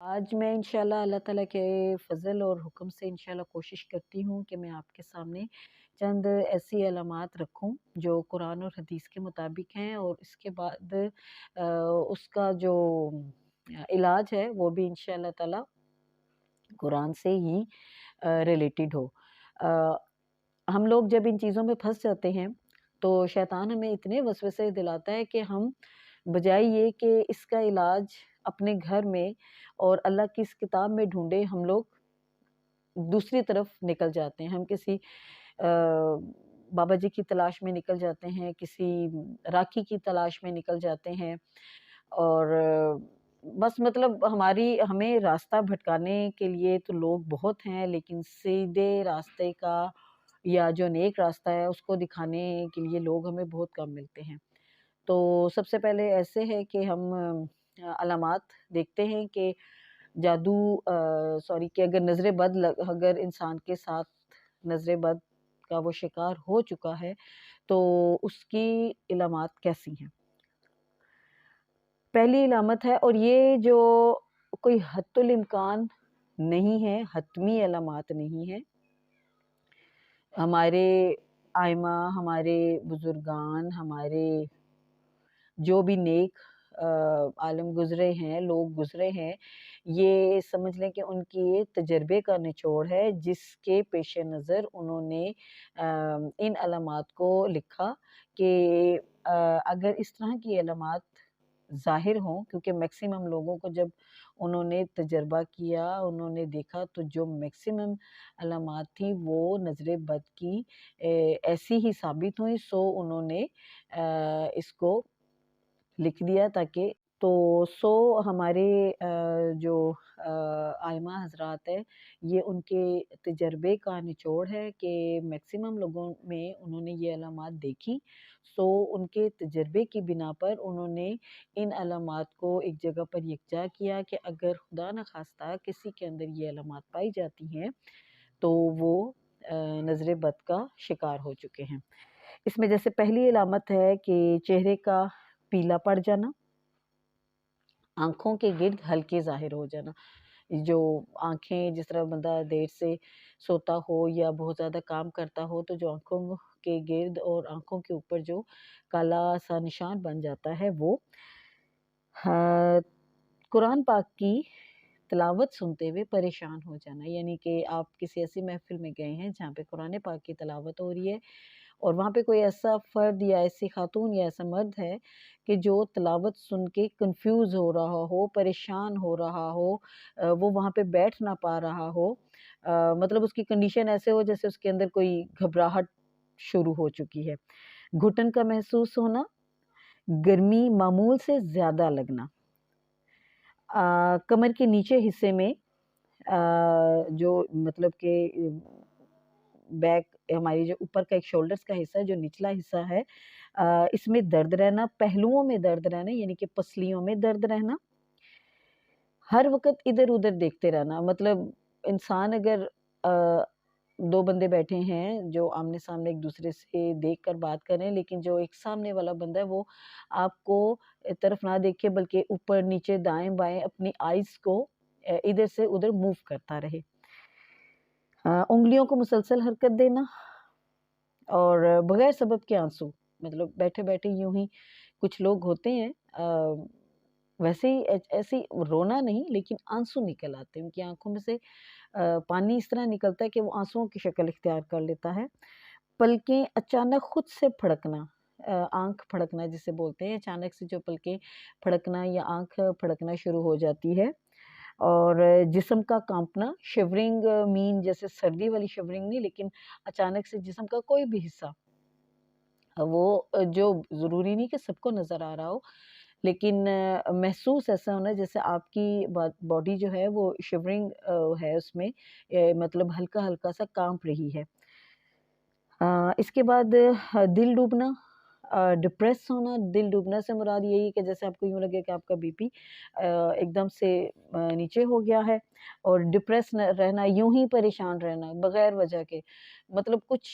آج میں انشاءاللہ اللہ تعالیٰ کے فضل اور حکم سے انشاءاللہ کوشش کرتی ہوں کہ میں آپ کے سامنے چند ایسی علامات رکھوں جو قرآن اور حدیث کے مطابق ہیں، اور اس کے بعد اس کا جو علاج ہے وہ بھی انشاءاللہ تعالیٰ قرآن سے ہی ریلیٹڈ ہو۔ ہم لوگ جب ان چیزوں میں پھنس جاتے ہیں تو شیطان ہمیں اتنے وسوسے دلاتا ہے کہ ہم بجائے یہ کہ اس کا علاج اپنے گھر میں اور اللہ کی اس کتاب میں ڈھونڈے، ہم لوگ دوسری طرف نکل جاتے ہیں۔ ہم کسی بابا جی کی تلاش میں نکل جاتے ہیں، کسی راکھی کی تلاش میں نکل جاتے ہیں، اور بس مطلب ہمیں راستہ بھٹکانے کے لیے تو لوگ بہت ہیں، لیکن سیدھے راستے کا یا جو نیک راستہ ہے اس کو دکھانے کے لیے لوگ ہمیں بہت کم ملتے ہیں۔ تو سب سے پہلے ایسے ہے کہ ہم علامات دیکھتے ہیں کہ جادو کہ اگر نظر بد اگر انسان کے ساتھ نظر بد کا وہ شکار ہو چکا ہے تو اس کی علامات کیسی ہیں۔ پہلی علامت ہے، اور یہ جو کوئی حت الامکان نہیں ہے، حتمی علامات نہیں ہے، ہمارے آئمہ، ہمارے بزرگان، ہمارے جو بھی نیک عالم گزرے ہیں، لوگ گزرے ہیں، یہ سمجھ لیں کہ ان کی تجربے کا نچوڑ ہے جس کے پیش نظر انہوں نے ان علامات کو لکھا کہ اگر اس طرح کی علامات ظاہر ہوں، کیونکہ میکسیمم لوگوں کو جب انہوں نے تجربہ کیا، انہوں نے دیکھا تو جو میکسیمم علامات تھی وہ نظر بد کی ایسی ہی ثابت ہوئی، سو انہوں نے اس کو لکھ دیا تاکہ ہمارے جو آئمہ حضرات ہے، یہ ان کے تجربے کا نچوڑ ہے کہ میکسیمم لوگوں میں انہوں نے یہ علامات دیکھی، سو ان کے تجربے کی بنا پر انہوں نے ان علامات کو ایک جگہ پر یکجا کیا کہ اگر خدا نخواستہ کسی کے اندر یہ علامات پائی جاتی ہیں تو وہ نظر بد کا شکار ہو چکے ہیں۔ اس میں جیسے پہلی علامت ہے کہ چہرے کا پیلا پڑ جانا، آنکھوں کے گرد ہلکے ظاہر ہو جانا، جو آنکھیں جس طرح بندہ دیر سے سوتا ہو یا بہت زیادہ کام کرتا ہو تو جو آنکھوں کے گرد اور آنکھوں کے اوپر جو کالا سا نشان بن جاتا ہے وہ۔ قرآن پاک کی تلاوت سنتے ہوئے پریشان ہو جانا، یعنی کہ آپ کسی ایسی محفل میں گئے ہیں جہاں پہ قرآن پاک کی تلاوت ہو رہی ہے اور وہاں پہ کوئی ایسا فرد یا ایسی خاتون یا ایسا مرد ہے کہ جو تلاوت سن کے کنفیوز ہو رہا ہو، پریشان ہو رہا ہو، وہ وہاں پہ بیٹھ نہ پا رہا ہو، مطلب اس کی کنڈیشن ایسے ہو جیسے اس کے اندر کوئی گھبراہٹ شروع ہو چکی ہے، گھٹن کا محسوس ہونا، گرمی معمول سے زیادہ لگنا، کمر کے نیچے حصے میں جو مطلب کہ بیک ہماری جو اوپر کا ایک شولڈرز کا حصہ ہے، جو نچلا حصہ ہے، اس میں درد رہنا، پہلوؤں میں درد رہنا یعنی کہ پسلیوں میں درد رہنا، ہر وقت ادھر ادھر دیکھتے رہنا، مطلب انسان اگر دو بندے بیٹھے ہیں جو آمنے سامنے ایک دوسرے سے دیکھ کر بات کریں، لیکن جو ایک سامنے والا بندہ ہے وہ آپ کو طرف نہ دیکھے بلکہ اوپر نیچے دائیں بائیں اپنی آئیز کو ادھر سے ادھر موو کرتا رہے، انگلیوں کو مسلسل حرکت دینا، اور بغیر سبب کے آنسو، مطلب بیٹھے بیٹھے یوں ہی کچھ لوگ ہوتے ہیں ویسے ہی ایسی رونا نہیں لیکن آنسو نکل آتے ہیں، ان کی آنکھوں میں سے پانی اس طرح نکلتا ہے کہ وہ آنسوؤں کی شکل اختیار کر لیتا ہے، پلکیں اچانک خود سے پھڑکنا، آنکھ پھڑکنا جسے بولتے ہیں، اچانک سے جو پلکیں پھڑکنا یا آنکھ پھڑکنا شروع ہو جاتی ہے، اور جسم کا کانپنا، شیورنگ مین جیسے سردی والی شیورنگ نہیں، لیکن اچانک سے جسم کا کوئی بھی حصہ، وہ جو ضروری نہیں کہ سب کو نظر آ رہا ہو لیکن محسوس ایسا ہونا جیسے آپ کی باڈی جو ہے وہ شیورنگ ہے، اس میں مطلب ہلکا ہلکا سا کانپ رہی ہے۔ اس کے بعد دل ڈوبنا، ڈپریس ہونا، دل ڈوبنا سے مراد یہی کہ جیسے آپ کو یوں لگے کہ آپ کا بی پی ایک دم سے نیچے ہو گیا ہے، اور ڈپریس رہنا، یوں ہی پریشان رہنا بغیر وجہ کے، مطلب کچھ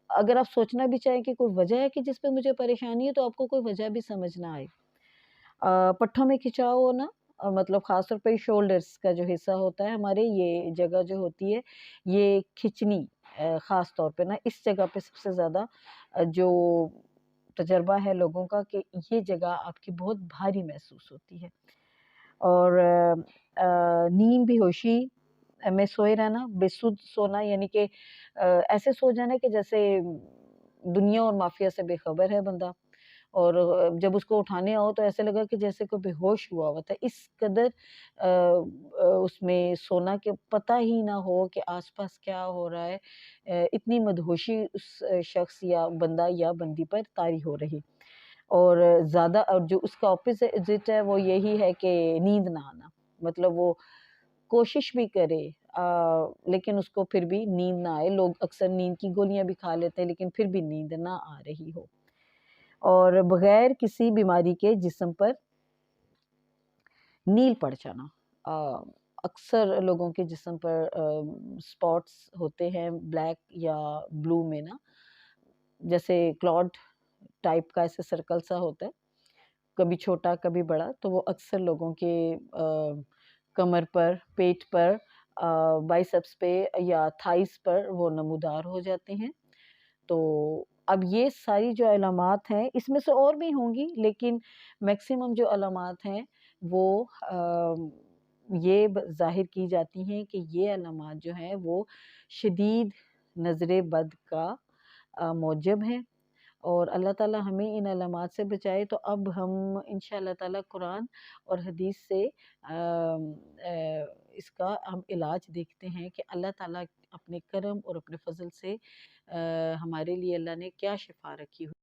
اگر آپ سوچنا بھی چاہیں کہ کوئی وجہ ہے کہ جس پہ مجھے پریشانی ہے تو آپ کو کوئی وجہ بھی سمجھ نہ آئے، پٹھوں میں کھچاؤ ہونا، مطلب خاص طور پہ شولڈرز کا جو حصہ ہوتا ہے ہمارے، یہ جگہ جو ہوتی ہے یہ کھچنی، خاص طور پہ نا اس جگہ پہ سب سے زیادہ جو تجربہ ہے لوگوں کا کہ یہ جگہ آپ کی بہت بھاری محسوس ہوتی ہے۔ اور نیم بے ہوشی میں سوئے رہنا، بے سود سونا، یعنی کہ ایسے سو جانا کہ جیسے دنیا اور مافیا سے بے خبر ہے بندہ، اور جب اس کو اٹھانے آؤ تو ایسے لگا کہ جیسے کوئی بے ہوش ہوا ہوا تھا، اس قدر اس میں سونا کہ پتہ ہی نہ ہو کہ آس پاس کیا ہو رہا ہے، اتنی مدہوشی اس شخص یا بندہ یا بندی پر طاری ہو رہی۔ اور زیادہ، اور جو اس کا اپوزٹ ہے وہ یہی ہے کہ نیند نہ آنا، مطلب وہ کوشش بھی کرے لیکن اس کو پھر بھی نیند نہ آئے۔ لوگ اکثر نیند کی گولیاں بھی کھا لیتے ہیں لیکن پھر بھی نیند نہ آ رہی ہو، اور بغیر کسی بیماری کے جسم پر نیل پڑ جانا۔ اکثر لوگوں کے جسم پر سپاٹس ہوتے ہیں بلیک یا بلو میں نا، جیسے کلاڈ ٹائپ کا ایسے سرکل سا ہوتا ہے، کبھی چھوٹا کبھی بڑا، تو وہ اکثر لوگوں کے کمر پر، پیٹ پر، بائسپس پہ یا تھائس پر وہ نمودار ہو جاتے ہیں۔ تو اب یہ ساری جو علامات ہیں، اس میں سے اور بھی ہوں گی لیکن میکسیمم جو علامات ہیں وہ یہ ظاہر کی جاتی ہیں کہ یہ علامات جو ہیں وہ شدید نظر بد کا موجب ہیں، اور اللہ تعالیٰ ہمیں ان علامات سے بچائے۔ تو اب ہم انشاءاللہ تعالیٰ قرآن اور حدیث سے اس کا ہم علاج دیکھتے ہیں کہ اللہ تعالیٰ اپنے کرم اور اپنے فضل سے ہمارے لیے اللہ نے کیا شفا رکھی ہوئی